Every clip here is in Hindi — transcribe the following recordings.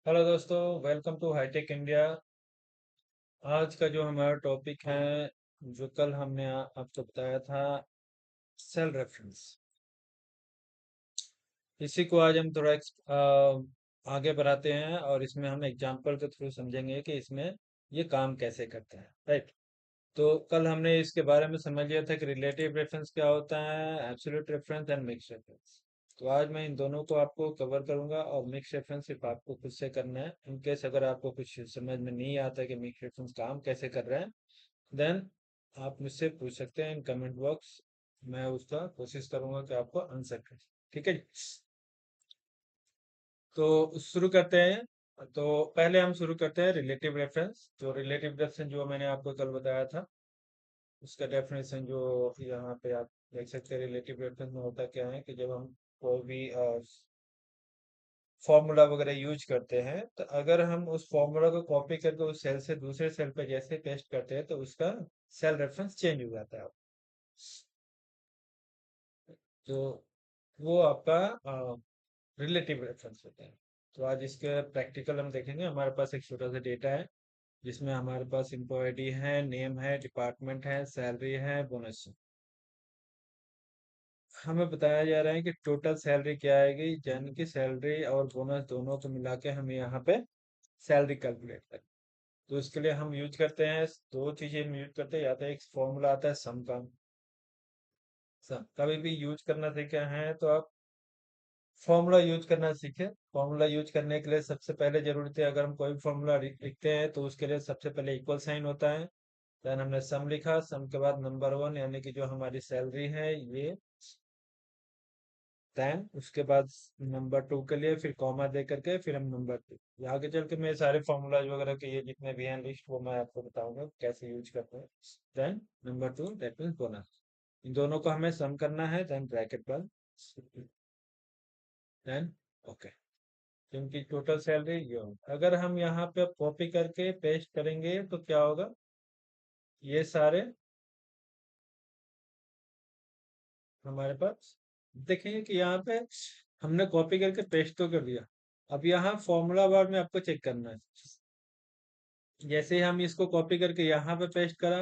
हेलो दोस्तों, वेलकम टू हाईटेक इंडिया। आज का जो हमारा टॉपिक है, जो कल हमने आपको बताया था, सेल रेफरेंस। इसी को आज हम थोड़ा आगे बढ़ाते हैं और इसमें हम एग्जांपल के थ्रू समझेंगे कि इसमें ये काम कैसे करते हैं, राइट। तो कल हमने इसके बारे में समझ लिया था कि रिलेटिव रेफरेंस क्या होता है, absolute reference and mix reference. तो आज मैं इन दोनों को आपको कवर करूंगा और मिक्स रेफरेंस सिर्फ आपको खुद से करना है। इनकेस अगर आपको कुछ समझ में नहीं आता कि मिक्स रेफरेंस काम कैसे कर रहे हैं, देन आप मुझसे पूछ सकते हैं इन कमेंट बॉक्स। मैं उसका कोशिश करूंगा कि आपको आंसर करें। ठीक है जी। तो शुरू करते हैं। तो पहले हम शुरू करते हैं रिलेटिव रेफरेंस। जो रिलेटिव रेफरेंस जो मैंने आपको कल बताया था, उसका डेफिनेशन जो यहाँ पे आप देख सकते हैं। रिलेटिव रेफरेंस में होता क्या है कि जब हम कोई भी फॉर्मूला वगैरह यूज करते हैं, तो अगर हम उस फॉर्मूला को कॉपी करके उस सेल से दूसरे सेल पे जैसे पेस्ट करते हैं, तो उसका सेल रेफरेंस चेंज हो जाता है। तो वो आपका रिलेटिव रेफरेंस होता है। तो आज इसके प्रैक्टिकल हम देखेंगे। हमारे पास एक छोटा सा डेटा है जिसमें हमारे पास एम्प्लॉय आईडी है, नेम है, डिपार्टमेंट है, सैलरी है, बोनस है। हमें बताया जा रहा है कि टोटल सैलरी क्या आएगी, यानी कि सैलरी और बोनस दोनों को मिला के हमें यहाँ पे सैलरी कैलकुलेट करें। तो इसके लिए हम यूज करते हैं, दो चीजें हम यूज करते हैं। या तो एक फॉर्मूला आता है सम का। सम कभी भी यूज करना सीखे हैं तो आप फॉर्मूला यूज करना सीखे। फॉर्मूला यूज करने के लिए सबसे पहले जरूरत है, अगर हम कोई भी फॉर्मूला लिखते हैं तो उसके लिए सबसे पहले इक्वल साइन होता है। देन हमने सम लिखा, सम के बाद नंबर वन यानी कि जो हमारी सैलरी है ये, देन उसके बाद नंबर टू के लिए फिर कॉमा दे करके फिर हम नंबर टू। आगे चल के मैं सारे फॉर्मूलाज वगैरह के ये जितने भी हैं लिस्ट, वो मैं आपको बताऊंगा कैसे यूज करते हैं। Then number two that means bonus. इन दोनों को हमें सम करना है, देन ब्रैकेट बंद, देन ओके। क्योंकि टोटल सैलरी ये होगा। अगर हम यहाँ पे कॉपी करके पेस्ट करेंगे तो क्या होगा, ये सारे हमारे पास देखेंगे कि यहाँ पे हमने कॉपी करके पेस्ट तो कर दिया। अब यहाँ फॉर्मूला बार में आपको चेक करना है। जैसे ही हम इसको कॉपी करके यहाँ पे पेस्ट करा,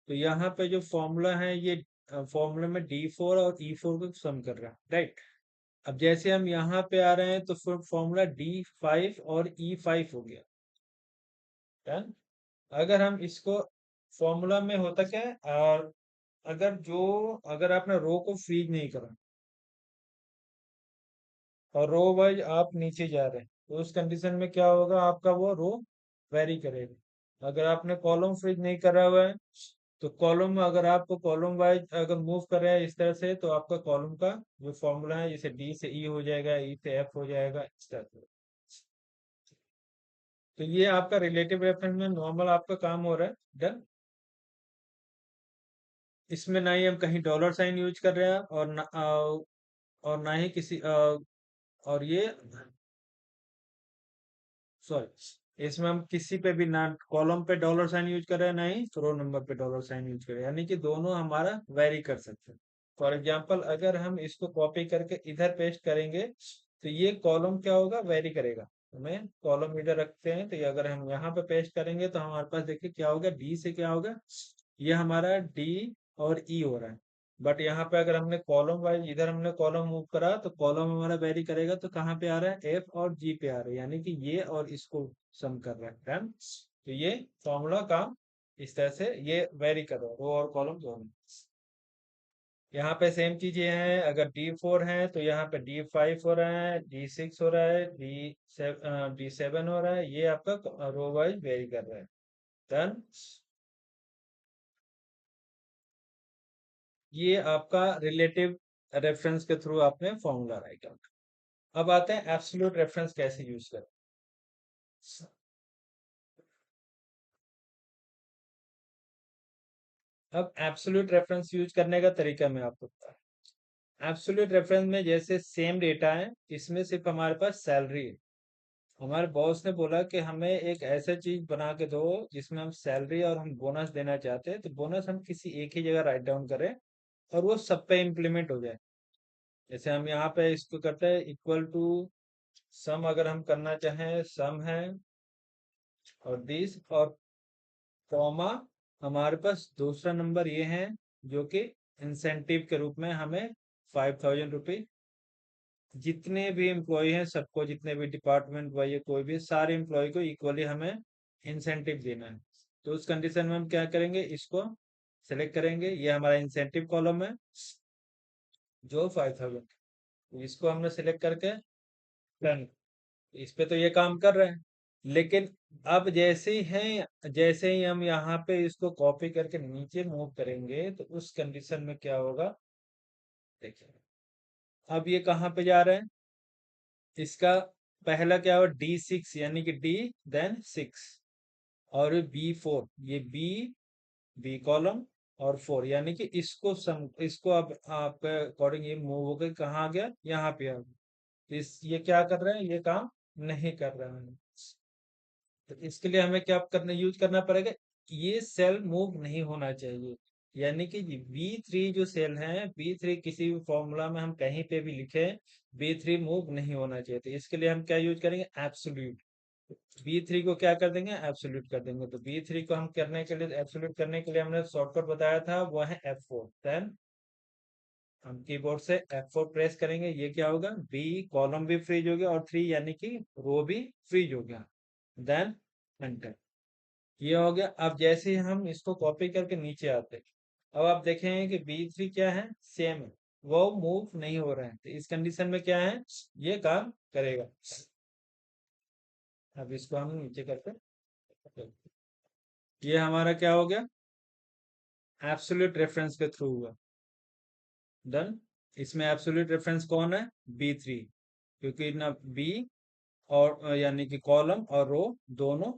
तो यहाँ पे जो फॉर्मूला है ये फॉर्मूला में D4 और E4 को सम कर रहा है, राइट। अब जैसे हम यहाँ पे आ रहे हैं तो फिर फॉर्मूला D5 और E5 हो गया। डन। अगर हम इसको फॉर्मूला में होता क्या है, और अगर आपने रो को फ्रीज नहीं करा और रो वाइज आप नीचे जा रहे हैं, तो उस कंडीशन में क्या होगा, आपका वो रो वेरी करेगा। अगर आपने कॉलम फ्रीज नहीं करा हुआ है, तो कॉलम में अगर आपको कॉलम वाइज अगर मूव कर रहा है इस तरह से, तो आपका कॉलम का जो फॉर्मूला है, जैसे डी से ई हो जाएगा, ई से एफ हो जाएगा, इस तरह से। तो ये आपका रिलेटिव रेफरेंस में नॉर्मल आपका काम हो रहा है। डन। इसमें ना ही हम कहीं डॉलर साइन यूज कर रहे हैं और ना ही किसी और ये सॉरी, इसमें हम किसी पे भी ना कॉलम पे डॉलर साइन यूज कर रहे हैं, ना ही रो नंबर पे डॉलर साइन यूज कर रहे हैं, यानी कि दोनों हमारा वेरी कर सकते हैं। फॉर एग्जांपल अगर हम इसको कॉपी करके इधर पेस्ट करेंगे, तो ये कॉलम क्या होगा, वेरी करेगा। हमें कॉलम इधर रखते हैं, तो ये अगर हम यहाँ पे पेस्ट करेंगे तो हमारे पास देखिए क्या होगा, डी से क्या होगा, ये हमारा डी और ई हो रहा है। बट यहाँ पे अगर हमने कॉलम वाइज इधर हमने कॉलम मूव करा, तो कॉलम हमारा वेरी करेगा, तो कहाँ पे आ रहा है, एफ और जी पे आ रहा है, यानी कि ये और इसको सम कर रहा है। डन। तो ये फॉर्मूला काम इस तरह से ये वेरी कर रहा है, रो और कॉलम दोनों। यहाँ पे सेम चीजें हैं। अगर D4 है तो यहाँ पे D5 हो रहा है, D6 हो रहा है, D7 हो रहा है। ये आपका रो वाइज वेरी कर रहा है। डन। ये आपका रिलेटिव रेफरेंस के थ्रू आपने फॉर्मूला राइट आउट। अब आते हैं एब्सोल्यूट रेफरेंस कैसे यूज करें। अब एब्सोल्यूट रेफरेंस यूज करने का तरीका मैं आपको बता। एब्सोल्यूट रेफरेंस में जैसे सेम डेटा है, इसमें सिर्फ हमारे पास सैलरी है। हमारे बॉस ने बोला कि हमें एक ऐसा चीज बना के दो जिसमें हम सैलरी और हम बोनस देना चाहते हैं, तो बोनस हम किसी एक ही जगह राइट डाउन करें और वो सब पे इम्प्लीमेंट हो जाए। जैसे हम यहाँ पे इसको करते हैं इक्वल टू सम अगर हम करना चाहें, सम है और दिस और कॉमा हमारे पास दूसरा नंबर ये है जो कि इंसेंटिव के रूप में हमें 5,000 रुपये जितने भी एम्प्लॉय हैं सबको, जितने भी डिपार्टमेंट वाइज कोई भी, सारे एम्प्लॉय को इक्वली हमें इंसेंटिव देना है। तो उस कंडीशन में हम क्या करेंगे, इसको सेलेक्ट करेंगे। ये हमारा इंसेंटिव कॉलम है जो 5,000, इसको हमने सेलेक्ट करके डन। इस पे तो ये काम कर रहे हैं, लेकिन अब जैसे ही हम यहाँ पे इसको कॉपी करके नीचे मूव करेंगे तो उस कंडीशन में क्या होगा, देखिए अब ये कहाँ पे जा रहे हैं। इसका पहला क्या हुआ, D6 यानी कि D देन 6 और B4, ये बी कॉलम और 4 यानी कि इसको अब आपके अकॉर्डिंग ये मूव हो गई, कहाँ आ गया, यहाँ पे आ गया। तो ये क्या कर रहे हैं, ये काम नहीं कर रहे हैं। तो इसके लिए हमें क्या करना, यूज करना पड़ेगा, ये सेल मूव नहीं होना चाहिए। यानी कि B3 जो सेल है, B3 किसी भी फॉर्मूला में हम कहीं पे भी लिखे, B3 मूव नहीं होना चाहिए। तो इसके लिए हम क्या यूज करेंगे, एब्सोल्यूट। B3 को क्या कर देंगे, एब्सोल्यूट कर देंगे। तो B3 को हम करने के लिए, एब्सोल्यूट करने के लिए हमने शॉर्टकट बताया था, वो है F4। देन हम कीबोर्ड से F4 प्रेस करेंगे, ये क्या होगा, बी कॉलम भी फ्रीज हो गया और 3 यानी कि रो भी फ्रीज हो गया। देन एंटर, ये हो गया। अब जैसे ही हम इसको कॉपी करके नीचे आते हैं, अब आप देखेंगे कि B3 क्या है, सेम है, वो मूव नहीं हो रहा है। तो इस कंडीशन में क्या है, ये काम करेगा। अब इसको हम नीचे करते, ये हमारा क्या हो गया, एब्सोल्यूट रेफरेंस के थ्रू हुआ। डन। इसमें एब्सोल्यूट रेफरेंस कौन है, B3, क्योंकि ना बी और यानी कि कॉलम और रो दोनों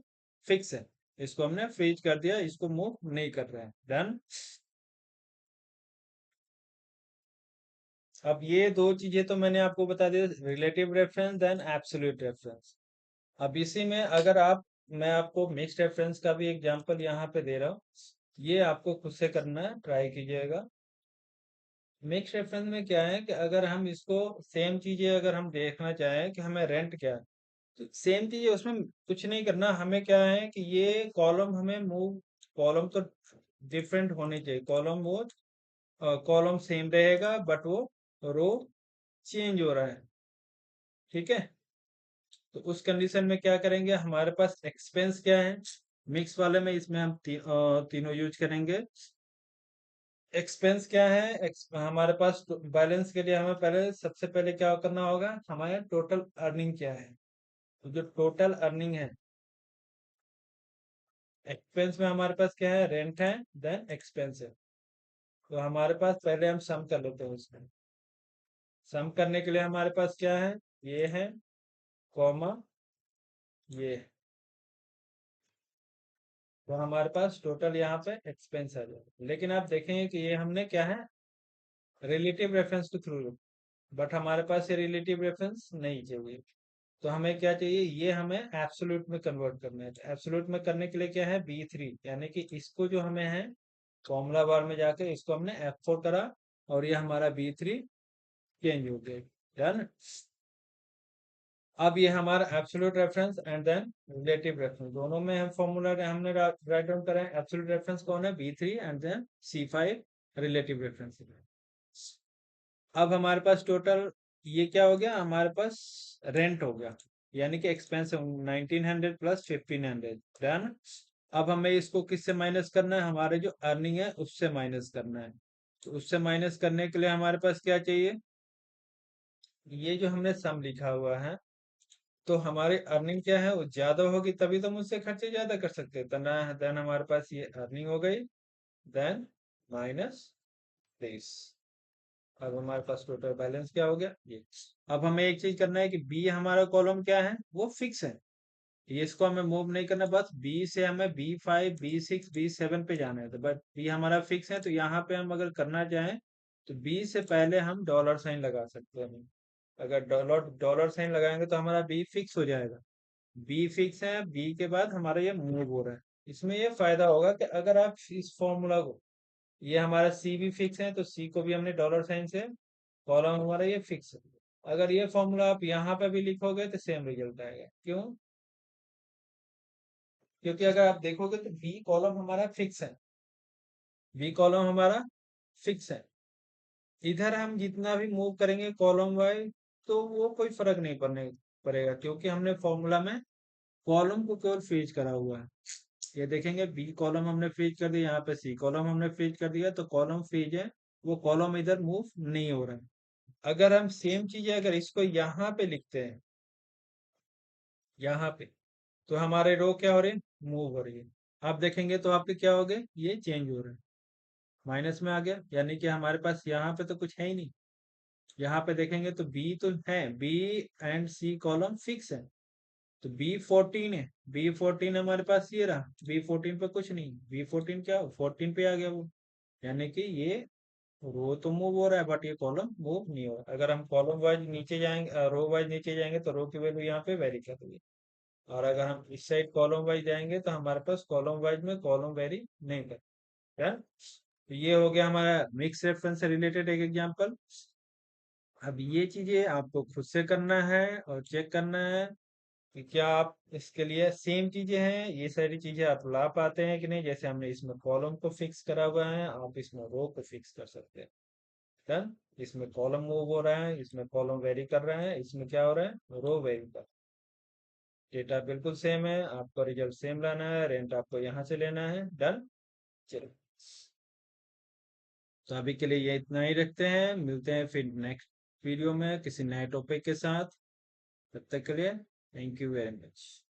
फिक्स है। इसको हमने फ्रीज कर दिया, इसको मूव नहीं कर रहे हैं। डन। अब ये दो चीजें तो मैंने आपको बता दिया, relative reference and absolute reference. अब इसी में अगर मैं आपको मिक्स्ड रेफरेंस का भी एग्जांपल यहाँ पे दे रहा हूँ, ये आपको खुद से करना है, ट्राई कीजिएगा। मिक्स रेफरेंस में क्या है कि अगर हम इसको सेम चीजें अगर हम देखना चाहें कि हमें रेंट क्या है, तो सेम चीजें उसमें कुछ नहीं करना। हमें क्या है कि ये कॉलम हमें मूव, कॉलम तो डिफरेंट होने चाहिए, कॉलम सेम रहेगा बट वो रो चेंज हो रहा है। ठीक है, तो उस कंडीशन में क्या करेंगे, हमारे पास एक्सपेंस क्या है, मिक्स वाले में इसमें हम तीनों यूज करेंगे। एक्सपेंस क्या है, हमारे पास बैलेंस के लिए हमें पहले सबसे पहले क्या करना होगा, हमारे टोटल अर्निंग क्या है। तो जो टोटल अर्निंग है, एक्सपेंस में हमारे पास क्या है, रेंट है, देन एक्सपेंस है। तो हमारे पास पहले हम सम कर लेते हैं उसमें। सम करने के लिए हमारे पास क्या है, ये है कॉमा ये है। तो हमारे पास टोटल यहाँ पे एक्सपेंस आ जाएगा। लेकिन आप देखेंगे कि ये हमने क्या है, रिलेटिव रेफरेंस के थ्रू, बट हमारे पास ये रिलेटिव रेफरेंस नहीं चाहिए। तो हमें क्या चाहिए, ये हमें एब्सोल्यूट में कन्वर्ट करना है। तो एब्सोल्यूट में करने के लिए क्या है, B3 यानी कि इसको जो हमें है फॉर्मूला बार में जाके इसको हमने F4 करा और ये हमारा B3 चेंज हो गया। डन। अब ये हमारा absolute reference and then relative reference, दोनों में हम फॉर्मूला हमने राइट डाउन करा है। एब्सोल्यूट रेफरेंस कौन है, B3 and then C5 relative reference. अब हमारे पास टोटल ये क्या हो गया, हमारे पास रेंट हो गया, यानी कि एक्सपेंस 1900 प्लस 1500। डन। अब हमें इसको किससे माइनस करना है, हमारे जो अर्निंग है उससे माइनस करना है। तो उससे माइनस करने के लिए हमारे पास क्या चाहिए, ये जो हमने सम लिखा हुआ है, तो हमारी अर्निंग क्या है, वो ज्यादा होगी तभी तो मुझसे खर्चे ज्यादा कर सकते हैं। तो ना, देन हमारे पास ये अर्निंग हो गई, देन माइनस दिस। अब हमारे पास टोटल बैलेंस क्या हो गया, ये। अब हमें एक चीज करना है कि बी हमारा कॉलम क्या है, वो फिक्स है, ये इसको हमें मूव नहीं करना। बस बी से हमें B5 B6 B7 पे जाना है। तो बट बी हमारा फिक्स है, तो यहाँ पे हम अगर करना चाहें तो बी से पहले हम डॉलर साइन लगा सकते हैं। अगर डॉलर डॉलर साइन लगाएंगे तो हमारा बी फिक्स हो जाएगा। बी फिक्स है, बी के बाद हमारा ये मूव हो रहा है। इसमें ये फायदा होगा कि अगर आप इस फॉर्मूला को, ये हमारा सी भी फिक्स है तो सी को भी हमने डॉलर साइन से, कॉलम हमारा ये फिक्स है, अगर ये फॉर्मूला आप यहाँ पे भी लिखोगे तो सेम रिजल्ट आएगा। क्यों? क्योंकि अगर आप देखोगे तो बी कॉलम हमारा फिक्स है, बी कॉलम हमारा फिक्स है। इधर हम जितना भी मूव करेंगे कॉलम वाइज तो वो कोई फर्क नहीं पड़ने पड़ेगा, क्योंकि हमने फॉर्मूला में कॉलम को केवल फ्रीज करा हुआ है। ये देखेंगे बी कॉलम हमने फ्रीज कर दिया, यहाँ पे सी कॉलम हमने फ्रीज कर दिया, तो कॉलम फ्रीज है, वो कॉलम इधर मूव नहीं हो रहा है। अगर हम सेम चीज है, अगर इसको यहाँ पे लिखते हैं, यहाँ पे, तो हमारे रो क्या हो रहे हैं, मूव हो रही है। आप देखेंगे तो आपके क्या हो गए, ये चेंज हो रहे हैं, माइनस में आ गया, यानी कि हमारे पास यहाँ पे तो कुछ है ही नहीं। यहाँ पे देखेंगे तो बी तो है, B and C column fix है, तो B14 है, B14 हमारे पास ये रहा, B14 पे कुछ नहीं, B14 क्या 14 पे आ गया वो, यानी कि ये रो तो मूव हो रहा है बट ये कॉलम मूव नहीं हो रहा। अगर हम कॉलम वाइज नीचे जाएंगे, रो वाइज नीचे जाएंगे तो रो की वैल्यू यहाँ पे वेरी कर रही है, और अगर हम इस साइड कॉलम वाइज जाएंगे तो हमारे पास कॉलम वाइज में कॉलम वेरी नहीं कर। यार, तो ये हो गया हमारा मिक्स रेफरेंस से रिलेटेड एक एग्जांपल। अब ये चीजें आपको खुद से करना है और चेक करना है कि क्या आप इसके लिए सेम चीजें हैं, ये सारी चीजें आप ला पाते हैं कि नहीं। जैसे हमने इसमें कॉलम को फिक्स करा हुआ है, आप इसमें रो को फिक्स कर सकते हैं। डन। इसमें कॉलम मूव हो रहा है, इसमें कॉलम वेरी कर रहा है, इसमें क्या हो रहा है, रो वेरी कर। डेटा बिल्कुल सेम है, आपको रिजल्ट सेम लाना है, रेंट आपको यहाँ से लेना है। डन। चलो, तो अभी के लिए ये इतना ही रखते हैं, मिलते हैं फिर नेक्स्ट वीडियो में किसी नए टॉपिक के साथ। तब तक के लिए थैंक यू वेरी मच।